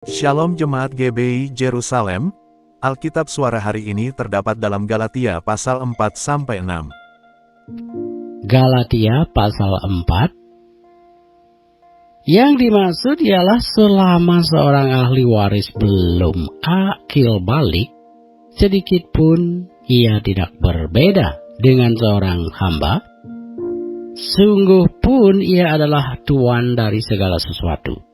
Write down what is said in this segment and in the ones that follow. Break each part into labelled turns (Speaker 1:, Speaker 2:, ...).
Speaker 1: Shalom Jemaat GBI Jerusalem, Alkitab suara hari ini terdapat dalam Galatia pasal 4-6.
Speaker 2: Galatia pasal 4. Yang dimaksud ialah selama seorang ahli waris belum akil balik, sedikit pun ia tidak berbeda dengan seorang hamba. Sungguh pun ia adalah tuan dari segala sesuatu.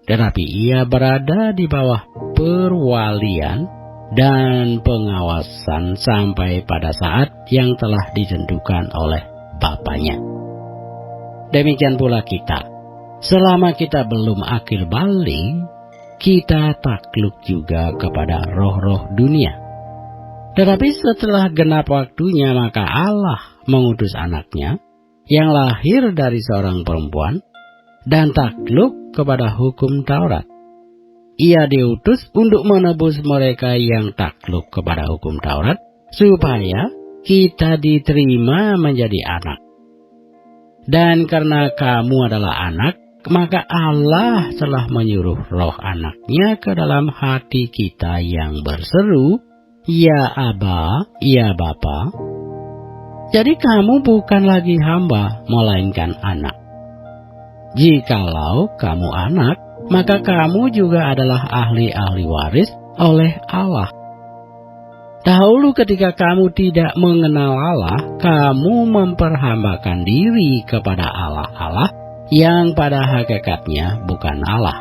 Speaker 2: Tetapi ia berada di bawah perwalian dan pengawasan sampai pada saat yang telah ditentukan oleh Bapaknya. Demikian pula kita. Selama kita belum akil balik, kita takluk juga kepada roh-roh dunia. Tetapi setelah genap waktunya, maka Allah mengutus anaknya yang lahir dari seorang perempuan dan takluk kepada hukum Taurat. Ia diutus untuk menebus mereka yang takluk kepada hukum Taurat, supaya kita diterima menjadi anak. Dan karena kamu adalah anak, maka Allah telah menyuruh roh anaknya ke dalam hati kita yang berseru, "Ya Aba, ya Bapa." Jadi kamu bukan lagi hamba, melainkan anak. Jikalau kamu anak, maka kamu juga adalah ahli-ahli waris oleh Allah. Dahulu ketika kamu tidak mengenal Allah, kamu memperhambakan diri kepada Allah yang pada hakikatnya bukan Allah.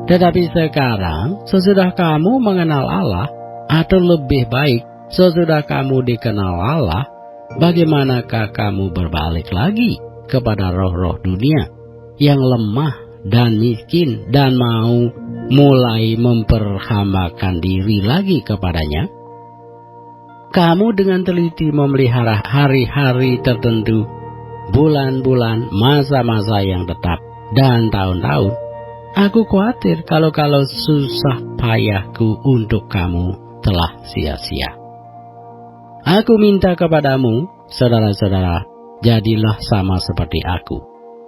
Speaker 2: Tetapi sekarang, sesudah kamu mengenal Allah, atau lebih baik, sesudah kamu dikenal Allah, bagaimanakah kamu berbalik lagi kepada roh-roh dunia yang lemah dan miskin dan mau mulai memperhambakan diri lagi kepadanya? Kamu dengan teliti memelihara hari-hari tertentu, bulan-bulan, masa-masa yang tetap, dan tahun-tahun. Aku khawatir kalau susah payahku untuk kamu telah sia-sia. Aku minta kepadamu, saudara-saudara, jadilah sama seperti aku,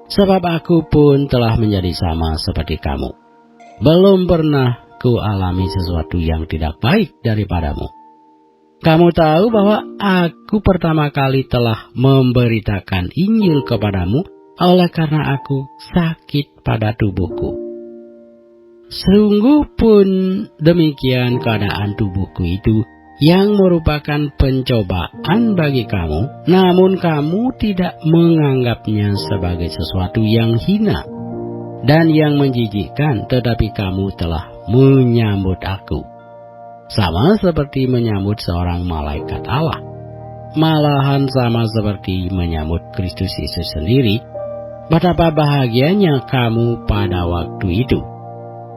Speaker 2: sebab aku pun telah menjadi sama seperti kamu. Belum pernah ku alami sesuatu yang tidak baik daripadamu. Kamu tahu bahwa aku pertama kali telah memberitakan Injil kepadamu oleh karena aku sakit pada tubuhku. Sungguh pun demikian keadaan tubuhku itu, yang merupakan pencobaan bagi kamu, namun kamu tidak menganggapnya sebagai sesuatu yang hina dan yang menjijikkan, tetapi kamu telah menyambut aku, sama seperti menyambut seorang malaikat Allah, malahan sama seperti menyambut Kristus Yesus sendiri. Betapa bahagianya kamu pada waktu itu.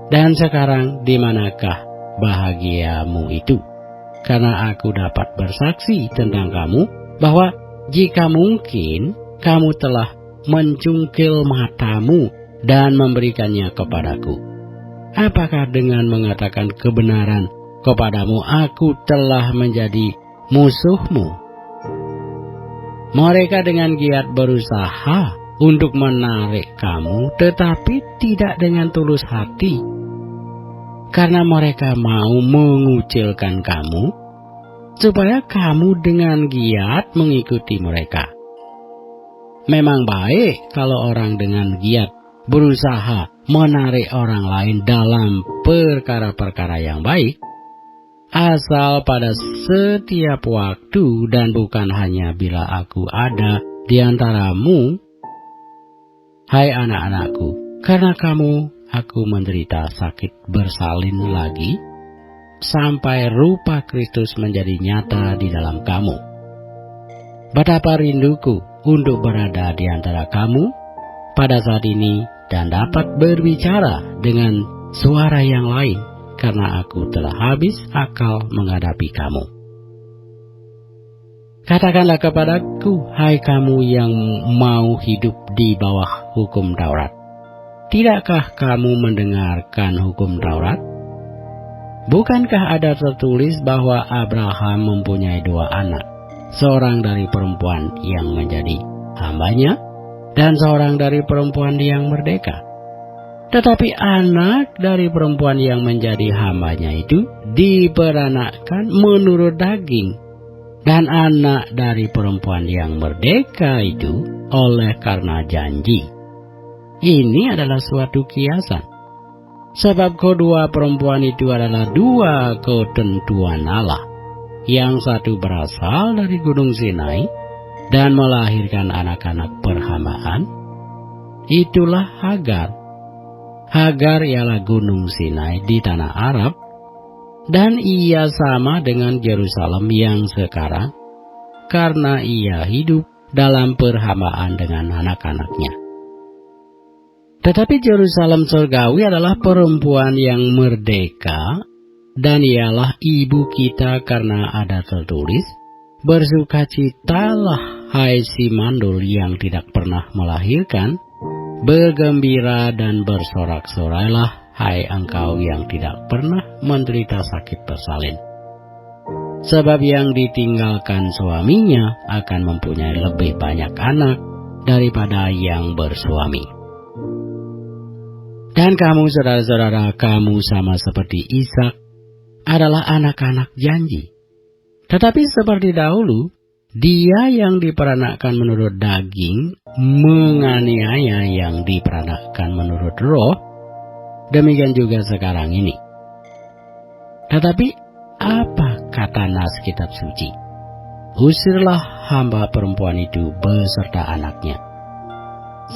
Speaker 2: Dan sekarang di manakah bahagiamu itu? Karena aku dapat bersaksi tentang kamu bahwa jika mungkin kamu telah mencungkil matamu dan memberikannya kepadaku. Apakah dengan mengatakan kebenaran kepadamu aku telah menjadi musuhmu? Mereka dengan giat berusaha untuk menarik kamu, tetapi tidak dengan tulus hati. Karena mereka mau mengucilkan kamu, supaya kamu dengan giat mengikuti mereka. Memang baik kalau orang dengan giat berusaha menarik orang lain dalam perkara-perkara yang baik, asal pada setiap waktu dan bukan hanya bila aku ada di antaramu. Hai anak-anakku, karena kamu aku menderita sakit bersalin lagi, sampai rupa Kristus menjadi nyata di dalam kamu. Betapa rinduku untuk berada di antara kamu pada saat ini dan dapat berbicara dengan suara yang lain, karena aku telah habis akal menghadapi kamu. Katakanlah kepadaku, hai kamu yang mau hidup di bawah hukum Taurat. Tidakkah kamu mendengarkan hukum Taurat? Bukankah ada tertulis bahwa Abraham mempunyai 2 anak, seorang dari perempuan yang menjadi hambanya, dan seorang dari perempuan yang merdeka? Tetapi anak dari perempuan yang menjadi hambanya itu diperanakkan menurut daging, dan anak dari perempuan yang merdeka itu oleh karena janji. Ini adalah suatu kiasan, sebab kedua perempuan itu adalah dua ketentuan Allah. Yang satu berasal dari Gunung Sinai dan melahirkan anak-anak perhambaan. Itulah Hagar. Hagar ialah Gunung Sinai di tanah Arab, dan ia sama dengan Yerusalem yang sekarang, karena ia hidup dalam perhambaan dengan anak-anaknya. Tetapi Yerusalem surgawi adalah perempuan yang merdeka, dan ialah ibu kita karena ada tertulis, "Bersukacitalah, hai si mandul yang tidak pernah melahirkan, bergembira dan bersorak-sorailah, hai engkau yang tidak pernah menderita sakit bersalin. Sebab yang ditinggalkan suaminya akan mempunyai lebih banyak anak daripada yang bersuami." Dan kamu saudara-saudara, kamu sama seperti Ishak, adalah anak-anak janji. Tetapi seperti dahulu, dia yang diperanakkan menurut daging menganiaya yang diperanakkan menurut roh, demikian juga sekarang ini. Tetapi apa kata nas kitab suci? Usirlah hamba perempuan itu beserta anaknya.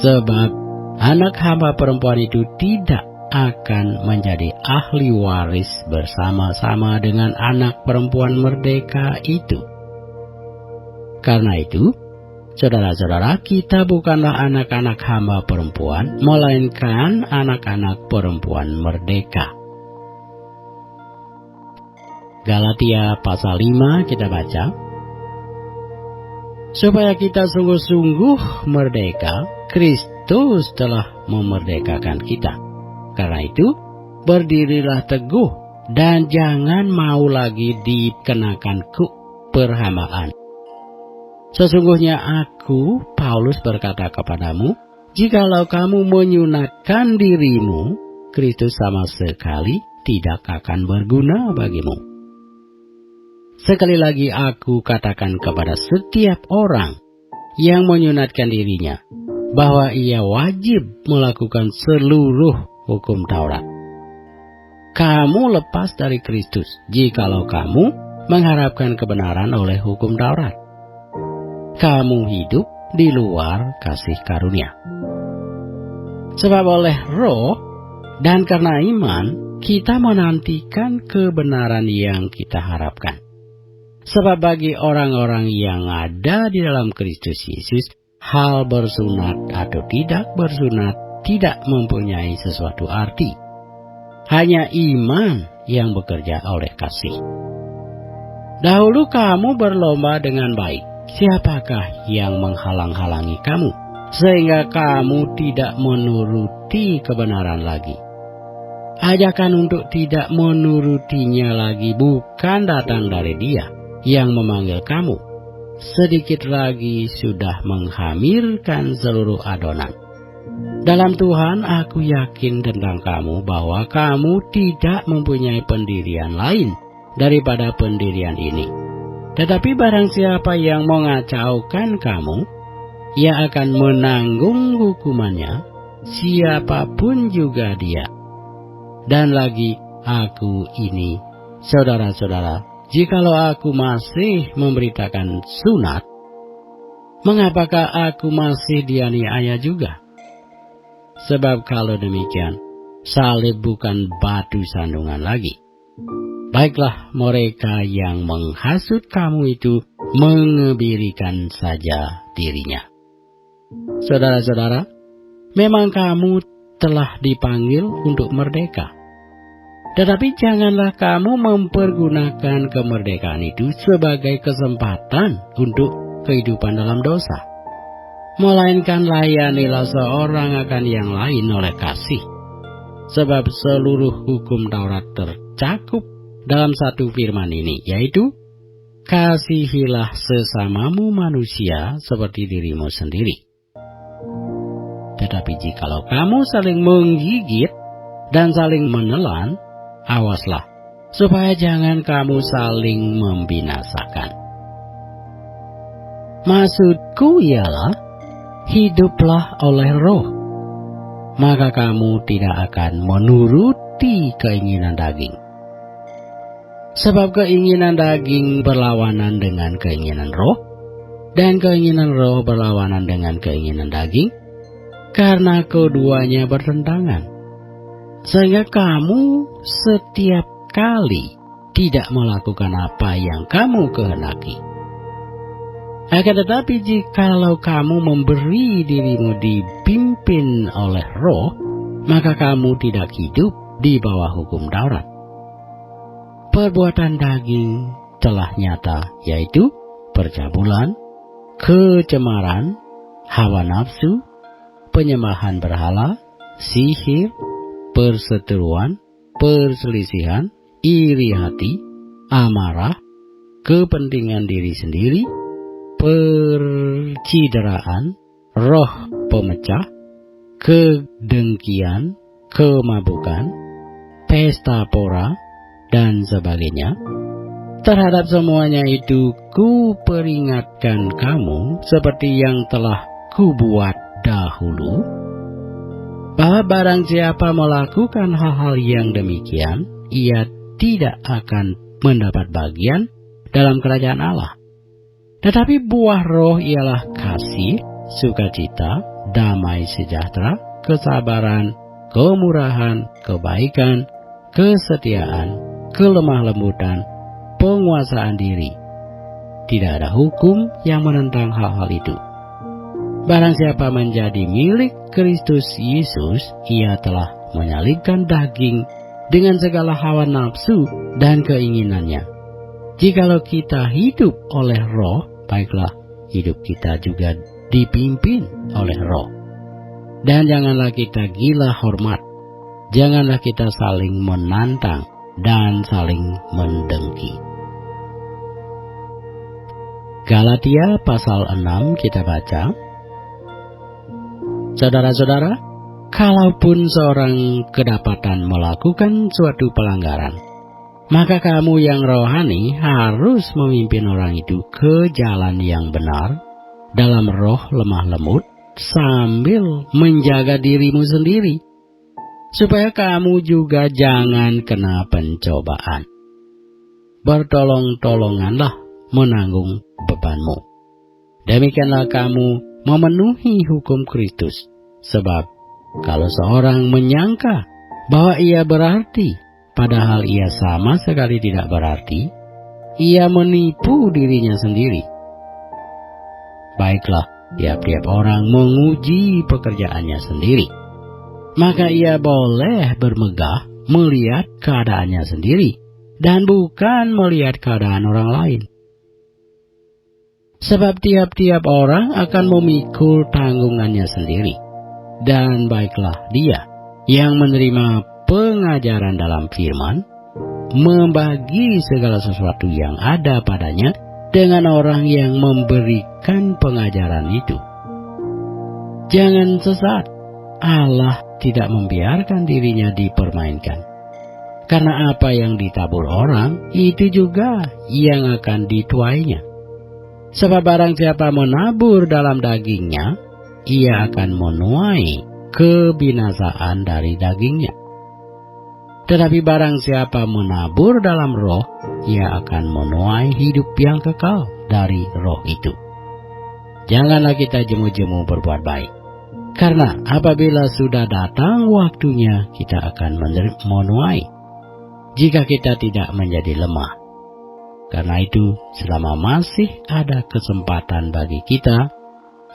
Speaker 2: Sebab anak hamba perempuan itu tidak akan menjadi ahli waris bersama-sama dengan anak perempuan merdeka itu. Karena itu, saudara-saudara, kita bukanlah anak-anak hamba perempuan, melainkan anak-anak perempuan merdeka. Galatia pasal 5 kita baca, supaya kita sungguh-sungguh merdeka, Kristus telah memerdekakan kita. Karena itu, berdirilah teguh dan jangan mau lagi dikenakan perhambaan. Sesungguhnya aku, Paulus, berkata kepadamu, jikalau kamu menyunatkan dirimu, Kristus sama sekali tidak akan berguna bagimu. Sekali lagi aku katakan kepada setiap orang yang menyunatkan dirinya, bahwa ia wajib melakukan seluruh hukum Taurat. Kamu lepas dari Kristus jikalau kamu mengharapkan kebenaran oleh hukum Taurat. Kamu hidup di luar kasih karunia. Sebab oleh roh dan karena iman, kita menantikan kebenaran yang kita harapkan. Sebab bagi orang-orang yang ada di dalam Kristus Yesus, hal bersunat atau tidak bersunat tidak mempunyai sesuatu arti. Hanya iman yang bekerja oleh kasih. Dahulu kamu berlomba dengan baik. Siapakah yang menghalang-halangi kamu, sehingga kamu tidak menuruti kebenaran lagi? Ajakan untuk tidak menurutinya lagi bukan datang dari Dia yang memanggil kamu. Sedikit lagi sudah menghamirkan seluruh adonan. Dalam Tuhan aku yakin tentang kamu bahwa kamu tidak mempunyai pendirian lain daripada pendirian ini. Tetapi barang siapa yang mengacaukan kamu, ia akan menanggung hukumannya, siapapun juga dia. Dan lagi aku ini, saudara-saudara, jikalau aku masih memberitakan sunat, mengapakah aku masih dianiaya juga? Sebab kalau demikian, salib bukan batu sandungan lagi. Baiklah mereka yang menghasut kamu itu mengebirikan saja dirinya. Saudara-saudara, memang kamu telah dipanggil untuk merdeka. Tetapi janganlah kamu mempergunakan kemerdekaan itu sebagai kesempatan untuk kehidupan dalam dosa. Melainkan layanilah seorang akan yang lain oleh kasih. Sebab seluruh hukum Taurat tercakup dalam satu firman ini, yaitu, kasihilah sesamamu manusia seperti dirimu sendiri. Tetapi jikalau kamu saling menggigit dan saling menelan, awaslah, supaya jangan kamu saling membinasakan. Maksudku ialah, hiduplah oleh Roh, maka kamu tidak akan menuruti keinginan daging. Sebab keinginan daging berlawanan dengan keinginan Roh, dan keinginan Roh berlawanan dengan keinginan daging, karena keduanya bertentangan. Sehingga kamu setiap kali tidak melakukan apa yang kamu kehendaki. Akan tetapi jikalau kamu memberi dirimu dipimpin oleh Roh, maka kamu tidak hidup di bawah hukum Taurat. Perbuatan daging telah nyata, yaitu percabulan, kecemaran, hawa nafsu, penyembahan berhala, sihir, perseteruan, perselisihan, iri hati, amarah, kepentingan diri sendiri, percideraan, roh pemecah, kedengkian, kemabukan, pesta pora, dan sebagainya. Terhadap semuanya itu kuperingatkan kamu seperti yang telah kubuat dahulu, bahwa barang siapa melakukan hal-hal yang demikian, ia tidak akan mendapat bagian dalam kerajaan Allah. Tetapi buah roh ialah kasih, sukacita, damai sejahtera, kesabaran, kemurahan, kebaikan, kesetiaan, kelemah lembutan, penguasaan diri. Tidak ada hukum yang menentang hal-hal itu. Barang siapa menjadi milik Kristus Yesus, ia telah menyalibkan daging dengan segala hawa nafsu dan keinginannya. Jikalau kita hidup oleh Roh, baiklah hidup kita juga dipimpin oleh Roh. Dan janganlah kita gila hormat, janganlah kita saling menantang dan saling mendengki. Galatia pasal 6 kita baca, saudara-saudara, kalaupun seorang kedapatan melakukan suatu pelanggaran, maka kamu yang rohani harus memimpin orang itu ke jalan yang benar dalam roh lemah lembut, sambil menjaga dirimu sendiri, supaya kamu juga jangan kena pencobaan. Bertolong-tolonganlah menanggung bebanmu. Demikianlah kamu memenuhi hukum Kristus. Sebab kalau seorang menyangka bahwa ia berarti, padahal ia sama sekali tidak berarti, ia menipu dirinya sendiri. Baiklah, tiap-tiap orang menguji pekerjaannya sendiri, maka ia boleh bermegah melihat keadaannya sendiri, dan bukan melihat keadaan orang lain. Sebab tiap-tiap orang akan memikul tanggungannya sendiri, dan baiklah dia yang menerima pengajaran dalam firman, membagi segala sesuatu yang ada padanya dengan orang yang memberikan pengajaran itu. Jangan sesat, Allah tidak membiarkan dirinya dipermainkan. Karena apa yang ditabur orang, itu juga yang akan dituainya. Sebab barang siapa menabur dalam dagingnya, ia akan menuai kebinasaan dari dagingnya. Tetapi barang siapa menabur dalam roh, ia akan menuai hidup yang kekal dari roh itu. Janganlah kita jemu-jemu berbuat baik, karena apabila sudah datang waktunya, kita akan menuai, jika kita tidak menjadi lemah. Karena itu, selama masih ada kesempatan bagi kita,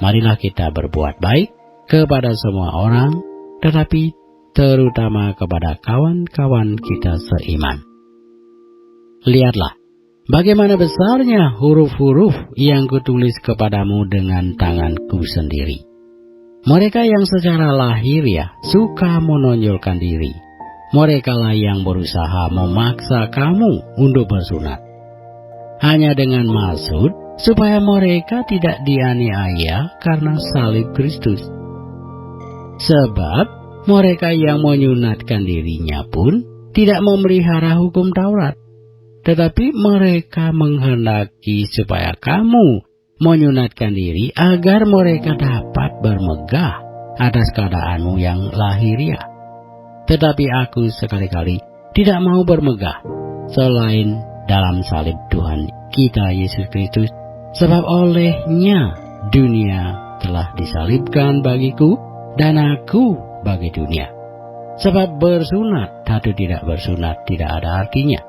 Speaker 2: marilah kita berbuat baik kepada semua orang, tetapi terutama kepada kawan-kawan kita seiman. Lihatlah, bagaimana besarnya huruf-huruf yang kutulis kepadamu dengan tanganku sendiri. Mereka yang secara lahiriah suka menonjolkan diri, merekalah yang berusaha memaksa kamu untuk bersunat, hanya dengan maksud supaya mereka tidak dianiaya karena salib Kristus. Sebab mereka yang menyunatkan dirinya pun tidak memelihara hukum Taurat. Tetapi mereka menghendaki supaya kamu menyunatkan diri agar mereka dapat bermegah atas keadaanmu yang lahiriah. Tetapi aku sekali-kali tidak mau bermegah selain dalam salib Tuhan kita Yesus Kristus, sebab olehnya dunia telah disalibkan bagiku dan aku bagi dunia. Sebab bersunat atau tidak bersunat tidak ada artinya,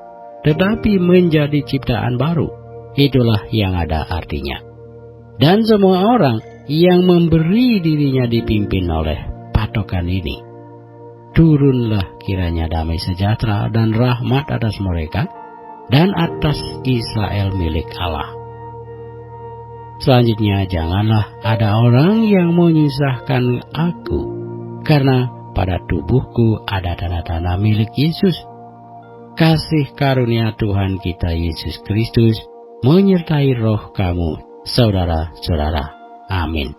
Speaker 2: tetapi menjadi ciptaan baru, itulah yang ada artinya. Dan semua orang yang memberi dirinya dipimpin oleh patokan ini, turunlah kiranya damai sejahtera dan rahmat atas mereka dan atas Israel milik Allah. Selanjutnya, janganlah ada orang yang menyusahkan aku, karena pada tubuhku ada tanda-tanda milik Yesus. Kasih karunia Tuhan kita Yesus Kristus menyertai roh kamu, saudara-saudara. Amin.